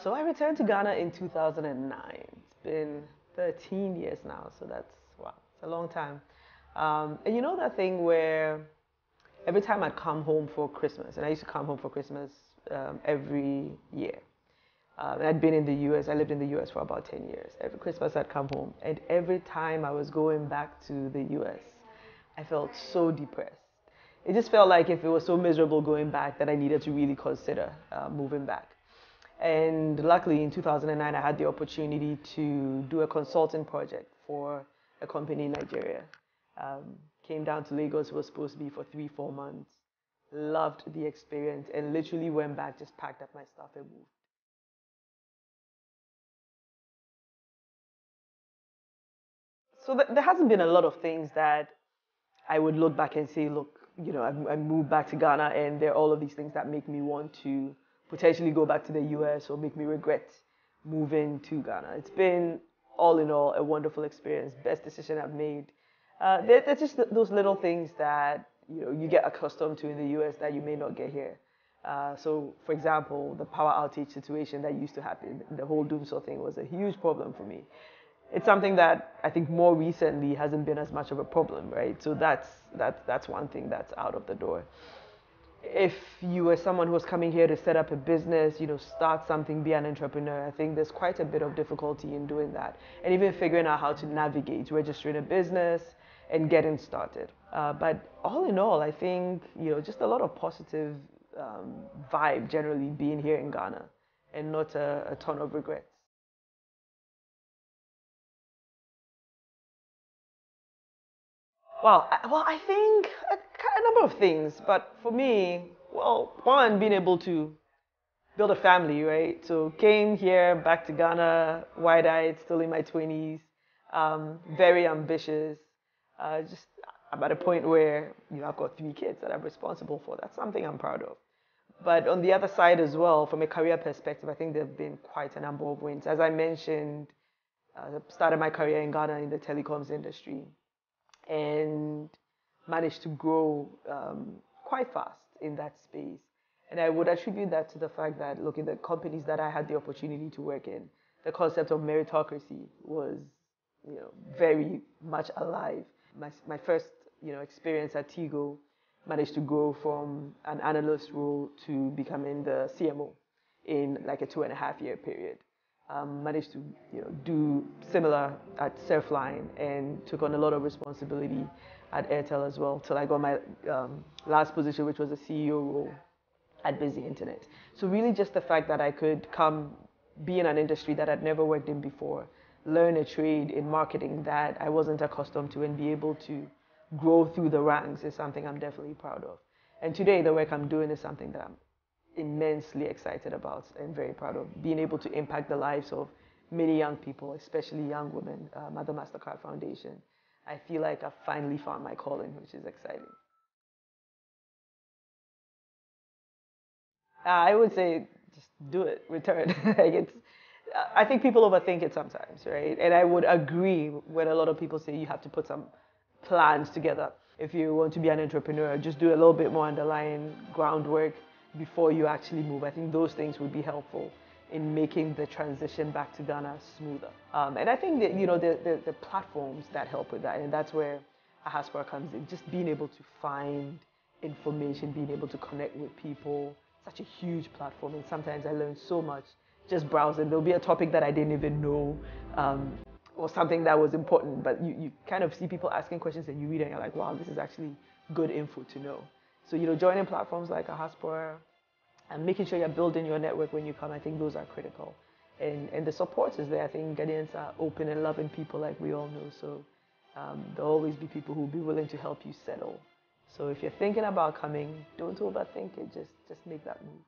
So I returned to Ghana in 2009. It's been 13 years now, so that's, wow, it's a long time. And you know that thing where every time I'd come home for Christmas, and I used to come home for Christmas every year. And I'd been in the US, I lived in the US for about 10 years. Every Christmas I'd come home, and every time I was going back to the US, I felt so depressed. It just felt like if it was so miserable going back that I needed to really consider moving back. And luckily in 2009, I had the opportunity to do a consulting project for a company in Nigeria. Came down to Lagos, it was supposed to be for 3, 4 months. Loved the experience and literally went back, just packed up my stuff and moved. So there hasn't been a lot of things that I would look back and say, look, I moved back to Ghana and there are all of these things that make me want to potentially go back to the US or make me regret moving to Ghana. It's been, all in all, a wonderful experience. Best decision I've made. There's just those little things that you get accustomed to in the US that you may not get here. So, for example, the power outage situation that used to happen, the whole doomsday thing was a huge problem for me. It's something that I think more recently hasn't been as much of a problem, right? So that's one thing that's out of the door. If you were someone who was coming here to set up a business, start something, be an entrepreneur, I think there's quite a bit of difficulty in doing that. And even figuring out how to navigate registering a business and getting started. But all in all, I think, just a lot of positive vibe generally being here in Ghana and not a ton of regrets. Well, I think a number of things, but for me, well, one, being able to build a family, right? So came here back to Ghana, wide-eyed, still in my 20s, very ambitious. Just I'm at a point where I've got 3 kids that I'm responsible for. That's something I'm proud of. But on the other side as well, from a career perspective, I think there have been quite a number of wins. As I mentioned, I started my career in Ghana in the telecoms industry and managed to grow quite fast in that space. And I would attribute that to the fact that, look, in the companies that I had the opportunity to work in, the concept of meritocracy was, very much alive. My first, experience at Tigo managed to grow from an analyst role to becoming the CMO in like a 2.5 year period. Managed to do similar at Surfline and took on a lot of responsibility at Airtel as well till I got my last position, which was a CEO role at Busy Internet. So really just the fact that I could come be in an industry that I'd never worked in before, learn a trade in marketing that I wasn't accustomed to and be able to grow through the ranks is something I'm definitely proud of. And today the work I'm doing is something that I'm immensely excited about and very proud of, being able to impact the lives of many young people, especially young women at the MasterCard Foundation. I feel like I've finally found my calling, which is exciting. I would say just do it, return. Like I think people overthink it sometimes, right? And I would agree when a lot of people say you have to put some plans together. If you want to be an entrepreneur, just do a little bit more underlying groundwork before you actually move. I think those things would be helpful in making the transition back to Ghana smoother. And I think that the platforms that help with that, and that's where Ahaspora comes in. Just being able to find information, being able to connect with people, such a huge platform. And sometimes I learn so much just browsing. There'll be a topic that I didn't even know, or something that was important, but you kind of see people asking questions and you read it and you're like, wow, this is actually good info to know. So, joining platforms like Ahaspora and making sure you're building your network when you come, I think those are critical. And the support is there. I think Ghanaians are open and loving people like we all know. So there'll always be people who will be willing to help you settle. So if you're thinking about coming, don't overthink it. Just make that move.